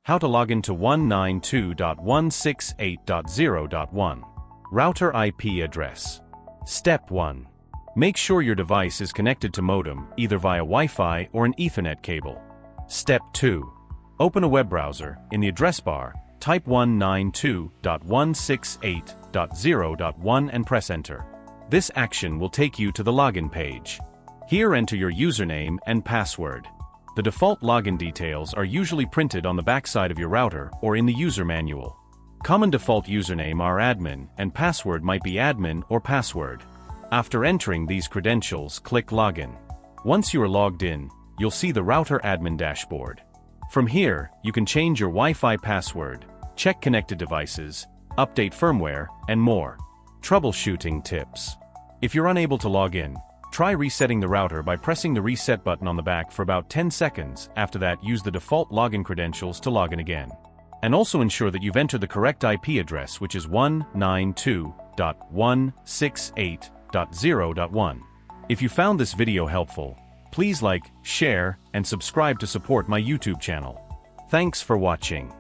How to log into 192.168.0.1. Router IP address. Step 1. Make sure your device is connected to modem, either via Wi-Fi or an Ethernet cable. Step 2. Open a web browser. In the address bar, type 192.168.0.1 and press enter. This action will take you to the login page. Here enter your username and password. The default login details are usually printed on the backside of your router or in the user manual. Common default username are admin, and password might be admin or password. After entering these credentials, click Login. Once you are logged in, you'll see the router admin dashboard. From here, you can change your Wi-Fi password, check connected devices, update firmware, and more. Troubleshooting tips. If you're unable to log in, try resetting the router by pressing the reset button on the back for about 10 seconds. After that, use the default login credentials to log in again. And also ensure that you've entered the correct IP address, which is 192.168.0.1. If you found this video helpful, please like, share, and subscribe to support my YouTube channel. Thanks for watching.